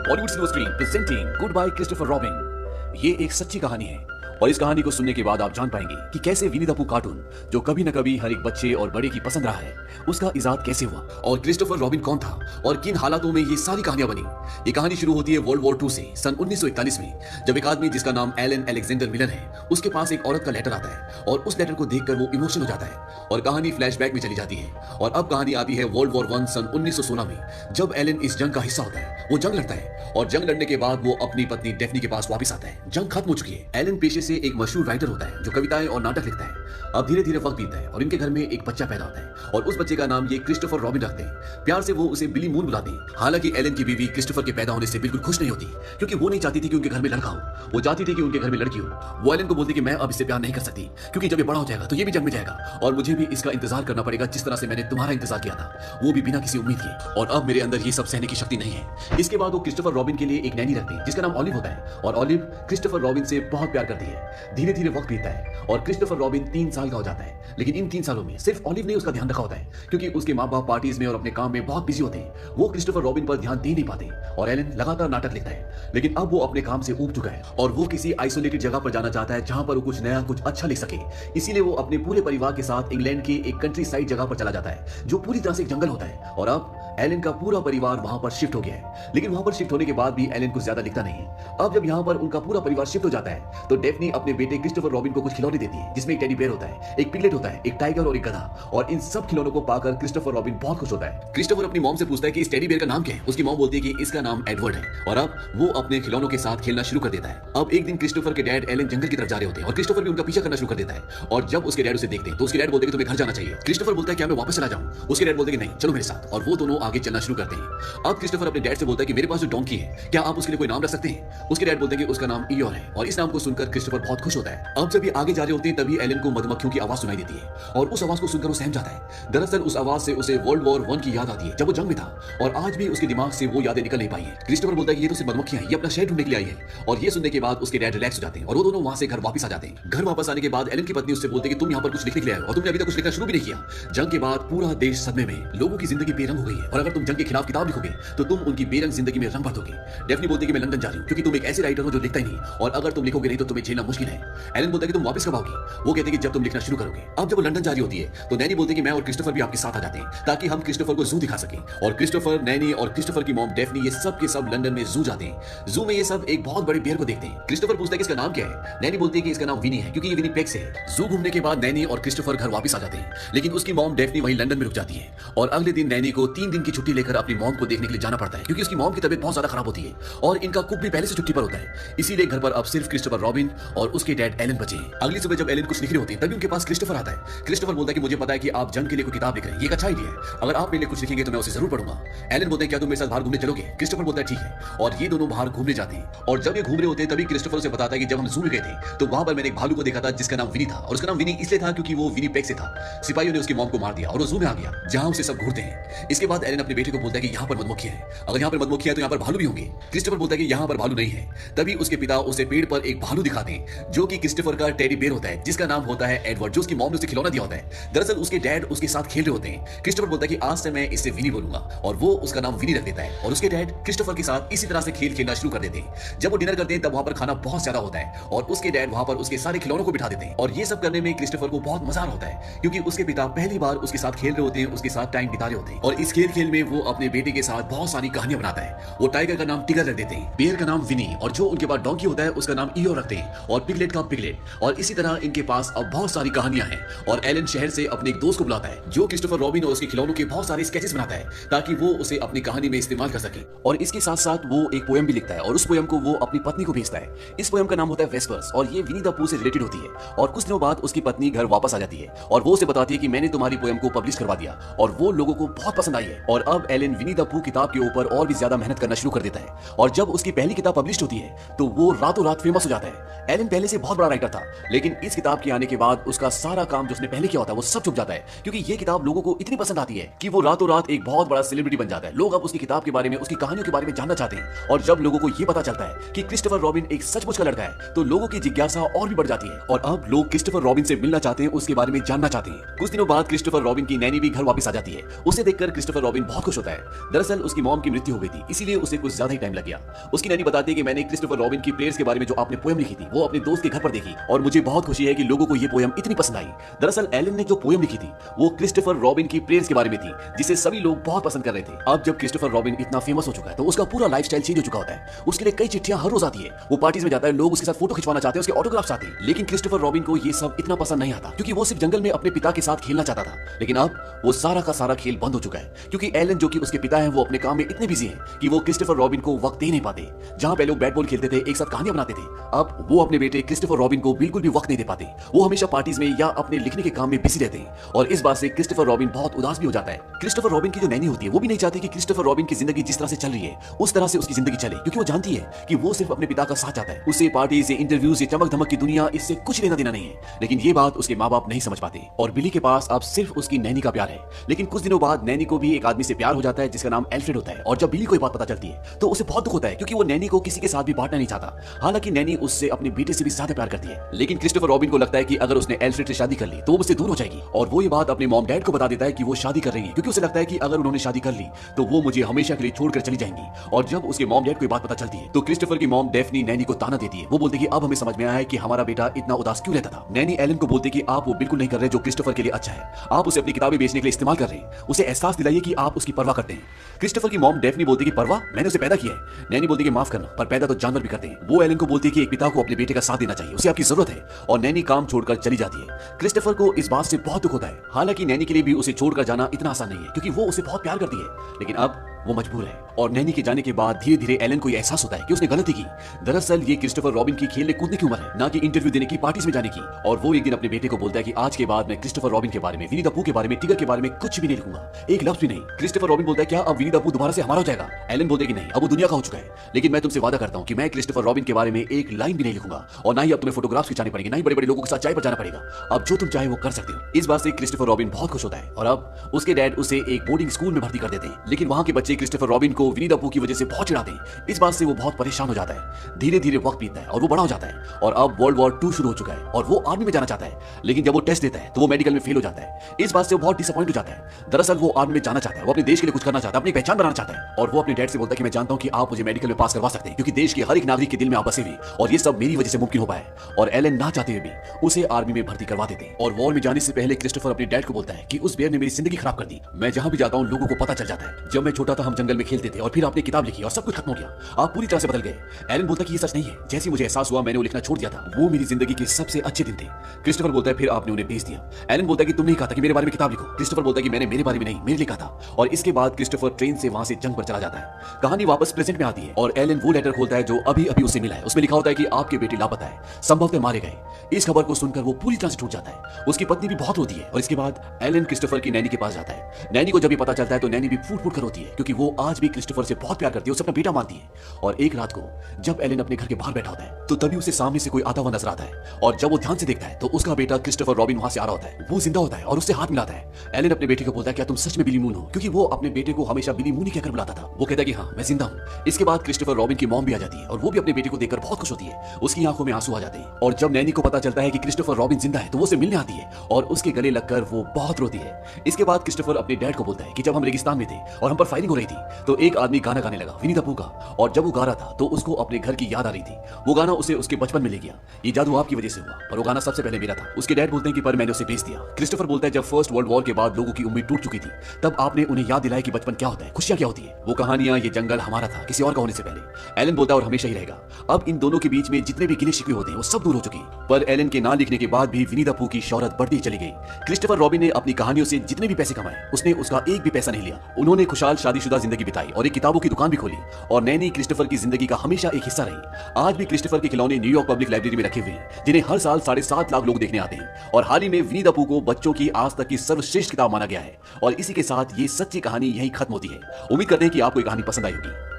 Bollywood silver screen presenting good bye Christopher robin. ये एक सच्ची कहानी है और इस कहानी को सुनने के बाद आप जान पाएंगे कि कैसे विनी द पू कार्टून, जो कभी न कभी हर एक बच्चे और बड़े की पसंद रहा है, उसका इजाद कैसे हुआ और क्रिस्टोफर रॉबिन कौन था और किन हालातों में ये सारी कहानियां बनी। ये कहानी शुरू होती है वर्ल्ड वॉर 2 से सन 1941 में, जब एक आदमी जिसका नाम एलन अलेक्जेंडर मिलन है, उसके पास एक औरत का लेटर आता है और उस लेटर को देखकर वो इमोशनल हो जाता है और कहानी फ्लैशबैक में चली जाती है। और अब कहानी आती है वर्ल्ड वॉर 1 सन 1916 में, जब एलन इस जंग का हिस्सा होता है। वो जंग लड़ता है और जंग लड़ने के बाद वो अपनी पत्नी डेफनी के पास वापस आता है। जंग खत्म हो चुकी है। एलन पेशे से एक मशहूर राइटर होता है जो कविताएं और नाटक लिखता है। अब धीरे धीरे वक्त बीतता है और इनके घर में एक बच्चा पैदा होता है और उस बच्चे का नाम ये क्रिस्टोफर रॉबिन रखते हैं। प्यार से वो उसे बिली मून बुलाते हैं। हालांकि एलन की बीवी क्रिस्टोफर के पैदा होने से बिल्कुल खुश नहीं होती, क्योंकि वो नहीं चाहती थी कि उनके घर में लड़का हो, वो चाहती थी कि उनके घर में लड़की हो। वो एलन को बोलती कि मैं अब इससे प्यार नहीं कर सकती, क्योंकि जब ये बड़ा हो जाएगा तो ये भी जंग में जाएगा और मुझे भी इसका इंतजार करना पड़ेगा जिस तरह से मैंने तुम्हारा इंतजार किया था, वो भी बिना किसी उम्मीद के। और अब मेरे अंदर ये सब सहने की शक्ति नहीं है। इसके बाद वो क्रिस्टोफर रॉबिन के लिए एक नैनी रखती है जिसका नाम ऑलिव होता है और ऑलिव क्रिस्टोफर रॉबिन से बहुत प्यार करती है। धीरे धीरे वक्त बीतता है और क्रिस्टोफर रॉबिन 3 साल का हो जाता है, लेकिन इन 3 सालों में सिर्फ ऑलिव ने उसका ध्यान रखा होता है, क्योंकि उसके माँ बाप पार्टीज में और अपने काम में बहुत बिजी होते हैं। वो क्रिस्टोफर रॉबिन पर ध्यान दे नहीं पाते और एलन लगातार नाटक लिखता है। लेकिन अब वो अपने काम से ऊब चुका है और वो किसी आइसोलेटेड जगह पर जाना चाहता है जहां पर वो कुछ नया, कुछ अच्छा लिख सके। इसीलिए वो अपने पूरे परिवार के साथ इंग्लैंड के एक कंट्री साइड जगह पर चला जाता है जो पूरी तरह से एक जंगल होता है। और अब एलन का पूरा परिवार वहां पर शिफ्ट हो गया है। लेकिन वहां पर शिफ्ट होने के बाद भी एलन कुछ ज्यादा लिखता नहीं है। अब जब यहाँ पर उनका पूरा परिवार शिफ्ट हो जाता है तो डेफनी अपने बेटे क्रिस्टोफर रॉबिन को कुछ खिलौने देती है, जिसमें एक टेडी बेयर होता है, एक पिगलेट होता है, एक टाइगर और एक गधा। और इन सब खिलौनों को पाकर क्रिस्टोफर रॉबिन बहुत खुश होता है। क्रिस्टोफर अपनी मॉम से पूछता है कि इस टेडी बेयर का नाम क्या है। उसकी मॉम बोलती है कि इसका नाम एडवर्ड है। और अब वो अपने खिलौनों के साथ खेलना शुरू कर देता है। अब एक दिन क्रिस्टोफर के डैड एलन जंगल की तरफ जा रहे होते हैं और क्रिस्टोफर भी उनका पीछा करना शुरू कर देता है। और जब उसके डैड उसे देखते हैं तो उसके डैड बोलते हैं कि तुम्हें घर जाना चाहिए। क्रिस्टोफर बोलता है क्या मैं वापस चला जाऊं? उसके डैड बोलते हैं कि नहीं, चलो मेरे साथ। और वो दोनों आगे चलना शुरू करते हैं। अब क्रिस्टोफर अपने डैड से बोलता है कि मेरे पास जो डोंकी है, क्या आप उसके लिए कोई नाम रख सकते हैं? उसके डैड बोलते हैं कि उसका नाम ईयोर है। और इस नाम को सुनकर क्रिस्टोफर बहुत खुश होता है। अब जब ये आगे जा रहे होते हैं तभी एलन को मधुमक्खियों की आवाज सुनाई देती है और उस आवाज को सुनकर वो सहम जाता है। दरअसल उस आवाज से उसे वर्ल्ड वॉर 1 की याद आती है, जब वो जंग में था और आज भी उसके दिमाग से वो यादें निकल नहीं पाई है। क्रिस्टोफर बोलता है कि ये तो सिर्फ मधुमक्खियां हैं, ये अपना शहर ढूंढने के लिए आई है। और ये सुनने के बाद उसके डैड रिलैक्स हो जाते हैं और वो दोनों वहां से घर वापस आ जाते हैं। घर वापस आने के बाद एलन की पत्नी उससे बोलती है कि तुम यहाँ पर कुछ लिखने के लिए आए हो और तुमने अभी तक कुछ लिखना शुरू भी नहीं किया। जंग के बाद पूरा देश सदमे में, लोगों की जिंदगी बेरंग हो गई है और अगर तुम जंग के खिलाफ किताब लिखोगे तो तुम उनकी बेरंग जिंदगी में रंग भर दोगे। डेफनी बोलती है कि मैं लंदन जा रही हूँ, क्योंकि तुम एक ऐसे राइटर हो जो लिखता ही नहीं और अगर तुम लिखोगे नहीं तो तुम्हें झेलना मुश्किल है। एलन बोलता है कि तुम वापस कब आओगी? वो कहते हैं कि जब तुम लिखना शुरू करोगे। अब जब वो लंदन जा रही होती है तो नैनी बोलती है कि मैं और क्रिस्टोफर भी आपके साथ आ जाते हैं ताकि हम क्रिस्टोफर को जू दिखा सकें। और क्रिस्टोफर, नैनी और क्रिस्टोफर की मॉम डेफनी ये सब के सब लंदन में जू जाते हैं। जू में ये सब एक बहुत बड़े बेयर को देखते हैं। क्रिस्टोफर पूछता है कि इसका नाम क्या है? नैनी बोलती है कि इसका नाम विनी है, क्योंकि ये विनी पेग से है। जू घूमने के बाद नैनी और क्रिस्टोफर घर वापस आ जाते हैं, लेकिन उसकी मॉम डेफनी वहीं लंदन में रुक जाती है। और अगले दिन नैनी को 3 दिन की छुट्टी लेकर अपनी मॉम को देखने के लिए जाना पड़ता है, क्योंकि उसकी मॉम की तबीयत बहुत ज्यादा खराब होती है और इनका कुक भी पहले से छुट्टी पर होता है। इसीलिए घर पर अब सिर्फ क्रिस्टोफर रॉबिन और उसके डैड एलन बचे हैं। अगली सुबह जब एलन कुछ लिख रहे होते हैं तभी उनके पास क्रिस्टोफर आता है। क्रिस्टोफर बोलता है कि मुझे पता है कि आप जंग के लिए कोई किताब लिख रहे हैं, ये एक अच्छा आइडिया है। अगर आप मेरे लिए कुछ लिखेंगे तो मैं उसे जरूर पढ़ूंगा। एलन बोलते हैं क्या तुम मेरे साथ बाहर घूमने चलोगे? क्रिस्टोफर बोलता है ठीक है। और ये दोनों बाहर घूमने जाते हैं और जब ये घूम रहे होते हैं तभी क्रिस्टोफर उसे बताता है कि जब हम जू में गए थे तो वहां पर मैंने एक भालू को देखा था जिसका नाम विनी था। और उसका नाम विनी इसलिए था क्योंकि वो विनी पेग से था। सिपाहियों ने उसकी मॉम को मार दिया और वो जू में आ गया जहां उसे सब घूरते हैं। इसके बाद एलन अपने बेटे को बोलता है कि यहाँ पर मधुमक्खियां हैं, अगर यहाँ पर मधुमक्खियां है तो यहाँ पर भालू भी होंगे। क्रिस्टोफर बोलता है कि यहाँ पर भालू नहीं है। तभी उसके पिता उसे पेड़ पर एक भालू दिखाते हैं जो कि क्रिस्टोफर का टेडी बेयर होता है, जिसका नाम होता है एडवर्ड, जो उसकी मॉम ने उसे खिलौना दिया होता है। दरअसल उसके डैड उसके साथ खेल रहे होते हैं। क्रिस्टोफर बोलता है कि आज से मैं इससे विनी बोलूंगा और वो उसका नाम विनी रख देता है। और उसके डैड क्रिस्टोफर के साथ इसी तरह से खेल खेलना शुरू कर देते हैं। जब वो डिनर करते हैं तब वहां पर खाना बहुत ज्यादा होता है और उसके डैड वहां पर उसके सारे खिलौनों को बिठा देते हैं। और ये सब करने में क्रिस्टोफर को बहुत मजा होता है, क्योंकि उसके पिता पहली बार उसके साथ खेल रहे होते हैं, उसके साथ टाइम बिता रहे होते हैं। और इस खेल में वो अपने बेटे के साथ बहुत सारी कहानियां बनाता है। वो टाइगर का नाम टिगर रख देते हैं, बेयर का नाम विनी, और जो उनके पास डोंकी होता है उसका नाम ईयो रखते हैं, और पिगलेट का पिगलेट। और इसी तरह इनके पास अब बहुत सारी कहानियां हैं। और एलन शहर से अपने एक दोस्त को बुलाता है जो क्रिस्टोफर रॉबिन और उसके खिलौनों के बहुत सारे स्केचेस बनाता है ताकि वो उसे अपनी कहानी में इस्तेमाल कर सके। और इसके साथ साथ वो एक पोएम भी लिखता है और उस पोएम को वो अपनी पत्नी को भेजता है। इस पोएम का नाम होता है वेस्पर्स और ये विनी द पू से रिलेटेड होती है। और कुछ दिनों बाद उसकी पत्नी घर वापस आ जाती है और वो उसे बताती है कि मैंने तुम्हारी पोएम को पब्लिश करवा दिया और वो लोगों को बहुत पसंद आई है। और अब एलन विनी द पू किताब के ऊपर और भी ज्यादा मेहनत करना शुरू कर देता है और जब उसकी पहली किताब पब्लिश होती है तो वो रातों रात फेमस हो जाता है। एलन पहले से बहुत बड़ा राइटर था, लेकिन इस किताब के आने के बाद उसका सारा काम जो उसने पहले किया होता है वो सब चुक जाता है, क्योंकि ये किताब लोगों को इतनी पसंद आती है कि वो रातों रात एक बहुत बड़ा सेलिब्रिटी बन जाता है। लोग अब उसकी किताब के बारे में, उसकी कहानियों के बारे में जानना चाहते हैं, और जब लोगों को ये पता चलता है कि क्रिस्टोफर रॉबिन एक सचमुच का लड़का है, तो लोगों की जिज्ञासा और भी बढ़ जाती है और अब लोग क्रिस्टोफर रॉबिन से मिलना चाहते हैं, उसके बारे में जानना चाहते हैं। कुछ दिनों बाद क्रिस्टोफर रॉबिन की नैनी भी घर वापस आ जाती है। उसे देखकर क्रिस्टोफर रॉबिन बहुत खुश होता है। दरअसल उसकी मॉम की मृत्यु हो गई थी, इसीलिए उसे कुछ ज्यादा ही टाइम लग गया। उसकी नैनी बताती है कि मैंने क्रिस्टोफर रॉबिन की प्रेयर्स के बारे में जो आपने पोएम लिखी थी वो अपने दोस्त के घर पर देखी, और मुझे बहुत खुशी है कि लोगों को ये पोएम इतनी पसंद आई। दरअसल एलन ने जो पोएम लिखी थी वो क्रिस्टोफर रॉबिन की प्रेयर्स के बारे में थी, जिसे सभी लोग बहुत पसंद कर रहे थे। अब जब क्रिस्टोफर रॉबिन इतना फेमस हो चुका है तो उसका पूरा लाइफस्टाइल चेंज हो चुका होता है। उसके लिए कई चिट्ठियां हर रोज आती है, वो पार्टीज में जाता है, लोग उसके साथ फोटो खिंचवाना चाहते हैं, उसके ऑटोग्राफ चाहते हैं। लेकिन क्रिस्टोफर रॉबिन को ये सब इतना पसंद नहीं आता, क्योंकि वो सिर्फ जंगल में अपने पिता के साथ खेलना चाहता था। लेकिन अब वो सारा का सारा खेल बंद हो चुका है, क्योंकि एलन जो कि उसके पिता हैं वो अपने काम में इतने बिजी हैं कि वो क्रिस्टोफर रॉबिन को वक्त दे नहीं पाते। जहां पहले लोग बैट बॉल खेलते थे, एक साथ कहानियां बनाते थे, अब वो अपने बेटे क्रिस्टोफर रॉबिन को बिल्कुल भी वक्त नहीं दे पाते। वो हमेशा पार्टीज में या अपने लिखने के काम में बिजी रहते हैं, और इस बात से क्रिस्टोफर रॉबिन बहुत उदास भी हो जाता है। क्रिस्टोफर रॉबिन की जो नैनी होती है वो भी नहीं चाहती कि क्रिस्टोफर रॉबिन की जिंदगी जिस तरह से चल रही है उस तरह से उसकी जिंदगी चले, क्योंकि वो जानती है कि वो सिर्फ अपने पिता का साथ चाहता है। उसे पार्टी से, इंटरव्यू से, चमक धमक की दुनिया, इससे कुछ लेना देना नहीं है। लेकिन ये बात उसके माँ बाप नहीं समझ पाते, और बिली के पास अब सिर्फ उसकी नैनी का प्यार है। लेकिन कुछ दिनों बाद नैनी को भी एक आदमी से प्यार हो जाता है जिसका नाम एल्फ्रेड होता है, और जब बिली को ये बात पता चलती है तो उसे बहुत दुख होता है, क्योंकि वो नैनी को किसी के साथ भी बांटना नहीं चाहता। हालांकि नैनी उससे अपने बेटे से भी ज्यादा प्यार करती है, लेकिन क्रिस्टोफर रॉबिन को लगता है कि अगर उसने एल्फ्रेड से शादी कर ली तो वो उससे दूर हो जाएगी, और वो ये बात अपने मॉम डैड को बता देता है कि वो शादी कर रही है, क्योंकि उसे लगता है कि अगर उन्होंने शादी कर ली तो वो मुझे हमेशा के लिए छोड़कर चली जाएंगी। और जब उसके मॉम डैड को ये बात पता चलती है तो क्रिस्टोफर की मॉम डेफनी नैनी को ताना देती है। वो बोलती है कि अब हमें समझ में आया है कि हमारा बेटा इतना उदास क्यों रहता था। नैनी एलन को बोलती है कि आप वो बिल्कुल नहीं कर रहे जो क्रिस्टोफर के लिए अच्छा है, आप उसे अपनी किताबें बेचने के लिए इस्तेमाल कर रहे हैं। उसे एहसास दिलाइए कि आप उसकी परवाह करते हैं। क्रिस्टोफर की मॉम डेफनी बोलती है कि परवाह, मैंने उसे पैदा किया है। नैनी बोलती है कि माफ करना, पर पैदा तो जानवर भी करते हैं। वो एलन को बोलती है कि एक पिता को अपने बेटे का साथ देना चाहिए, उसे आपकी जरूरत है, और नैनी काम छोड़कर चली जाती है। क्रिस्टोफर को इस बात से बहुत दुख होता है। हालांकि नैनी के लिए भी उसे छोड़कर जाना इतना आसान नहीं है, क्योंकि वो उसे बहुत प्यार करती है, लेकिन अब वो मजबूर है। और नैनी के जाने के बाद धीरे धीरे एलन को यह एहसास होता है कि उसने गलती की। दरअसल ये क्रिस्टोफर रॉबिन की खेलने कूदने की उम्र है, ना कि इंटरव्यू देने की, पार्टीज में जाने की। और वो एक दिन अपने बेटे को बोलता है कि आज के बाद मैं क्रिस्टोफर रॉबिन के बारे में, विनी द पूह के बारे में, टिगर के बारे में कुछ भी नहीं लिखूंगा, एक लफ्ज भी नहीं। क्रिस्टोफर रॉबिन बोलता है क्या अब विनी द पूह दोबारा से हमारा हो जाएगा? एलन बोलते कि नहीं, अब वो दुनिया का हो चुका है, लेकिन मैं तुमसे वादा करता हूं कि मैं क्रिस्टोफर रॉबिन के बारे में एक लाइन भी नहीं लिखूंगा, और ना ही अब तुम्हें फोटोग्राफ्स खिंचाने पड़ेंगे, ना ही बड़े बड़े लोगों के साथ चाय पर जाना पड़ेगा। अब जो तुम चाहे वो कर सकते हो। इस बात से क्रिस्टोफर रॉबिन बहुत खुश होता है, और अब उसके डैड उसे एक बोर्डिंग स्कूल में भर्ती कर देते हैं। लेकिन वहां के बच्चे क्रिस्टोफर रॉबिन को विनी द पूह की वजह से बहुत चिढ़ाते हैं। इस बात से वो बहुत परेशान हो जाता है। धीरे धीरे वक्त बीतता है और वो बड़ा हो जाता है, और अब वर्ल्ड वॉर 2 शुरू हो चुका है और वो आर्मी में जाना चाहता है। लेकिन जब वो टेस्ट देता है तो वो मेडिकल में फेल हो जाता है। इस बात से वो बहुत डिसअपॉइंट हो जाता है। दरअसल वो आर्मी में जाना चाहता है, वो अपने देश के लिए कुछ करना चाहता है, अपनी पहचान बनाना चाहता है। और वो अपने डैड से बोलता है कि मैं जानता हूं कि आप मुझे मेडिकल में पास करवा सकते हैं, क्योंकि देश के हर एक नागरिक के दिल में आप बसे हुए, और ये सब मेरी वजह से मुमकिन हो पाया। और एलन ना चाहते हुए भी उसे आर्मी में भर्ती करवा देते हैं। और वॉर में जाने से पहले क्रिस्टोफर अपने डैड को बोलता है कि उस बेयर ने मेरी जिंदगी खराब कर दी, मैं जहां भी जाता हूं लोगों को पता चल जाता है। जब मैं छोटा था हम जंगल में खेलते थे, और फिर आपने किताब लिखी और सब कुछ खत्म हो गया, आप पूरी तरह से बदल गए। एलन बोलता है कि ये सच नहीं है, जैसे मुझे एहसास हुआ मैंने वो लिखना छोड़ दिया था, वो मेरी जिंदगी के सबसे अच्छे दिन थे। क्रिस्टोफर बोलता है फिर आपने उन्हें भेज दिया। एलन बोलता है कि तुमने कहा था कि मेरे बारे में किताब लिखो। क्रिस्टोफर बोलता है कि मैंने मेरे बारे में नहीं, मेरे लिए कहा था। और इसके बाद क्रिस्टोफर ट्रेन से वहां से जंग पर चला जाता है। कहानी वापस प्रेजेंट में आती है, और एलन वो लेटर खोलता है जो अभी अभी उसे मिला है। उसमें लिखा होता है कि आपके बेटे लापता है, संभवतः मारे गए। इस खबर को सुनकर वो पूरी तरह से टूट जाता है। उसकी पत्नी भी बहुत रोती है, और इसके बाद एलन क्रिस्टोफर की नैनी के पास जाता है। नैनी को जब ये पता चलता है तो नैनी भी फूट फूट कर रोती है, क्योंकि वो आज भी क्रिस्टोफर से बहुत प्यार करती है, उसे अपना बेटा मानती है। और एक रात को जब एलन अपने घर के बाहर बैठा होता है तो तभी उसे सामने से कोई आता हुआ नजर आता है, और जब वो ध्यान से देखता है तो उसका बेटा क्रिस्टोफर रॉबिन वहां से आ रहा होता है। वो जिंदा होता है और उससे हाथ मिलाता है। एलन अपने बेटे को बोलता है क्या तुम सच में बिली मून हो, क्योंकि वो अपने बेटे को हमेशा बिली मून ही कहकर बुलाता था। वो कहता है कि हाँ मैं जिंदा हूँ। इसके बाद क्रिस्टोफर रॉबिन की मॉम भी आ जाती है, और वो भी अपने बेटे को देखकर बहुत खुश होती है। उसकी आंखों में आंसू आ जाते हैं, और जब नैनी को पता चलता है कि क्रिस्टोफर रॉबिन जिंदा है तो वो उसे मिलने आती है, और उसके गले लगकर वो बहुत रोती है। इसके बाद क्रिस्टोफर अपने डैड को बोलता है कि जब हम रेगिस्तान में थे और हम पर फायरिंग हो रही थी तो एक आदमी गाना गाने लगा, विनी द पूह का, और जब वो गा रहा था तो उसको अपने घर की याद आ रही थी। वो गाना उसे उसके बचपन में ले गया। ये जादू आपकी वजह से हुआ, पर वो गाना सबसे पहले मेरा था। उसके डैड बोलते हैं कि पर मैंने उसे बेच दिया। क्रिस्टोफर बोलता है जब फर्स्ट वर्ल्ड वॉर के बाद लोगों की उम्मीद टूट चुकी थी तब आपने उन्हें याद दिलाया कि बचपन क्या होता है, खुशियां क्या होती है। वो कहानियां, ये जंगल हमारा था किसी और का होने से पहले। एलन बोलता है और हमेशा ही रहेगा। अब इन दोनों के बीच में जितने भी गिले शिकवे होते हैं वो सब दूर हो चुके हैं। पर एलन के ना लिखने के बाद भी विनी द पूह की शोहरत बढ़ती चली गई। क्रिस्टोफर रॉबिन ने अपनी कहानियों से जितने भी पैसे कमाए उसने उसका एक भी पैसा नहीं लिया। उन्होंने खुशहाल शादीशुदा जिंदगी बिताई और एक किताबों की दुकान भी खोली, और नैनी क्रिस्टोफर की जिंदगी का हमेशा एक हिस्सा रही। आज भी क्रिस्टोफर के खिलौने न्यूयॉर्क पब्लिक लाइब्रेरी में रखे हुए हैं, जिन्हें हर साल 7.5 लाख लोग देखने आते हैं। और हाल ही में विनी द पूह को बच्चों की आज तक की सर्वश्रेष्ठ किताब माना गया है। और इसी के साथ ये सच्ची कहानी यहीं खत्म होती है। उम्मीद करते हैं कि आपको ये कहानी पसंद आई होगी।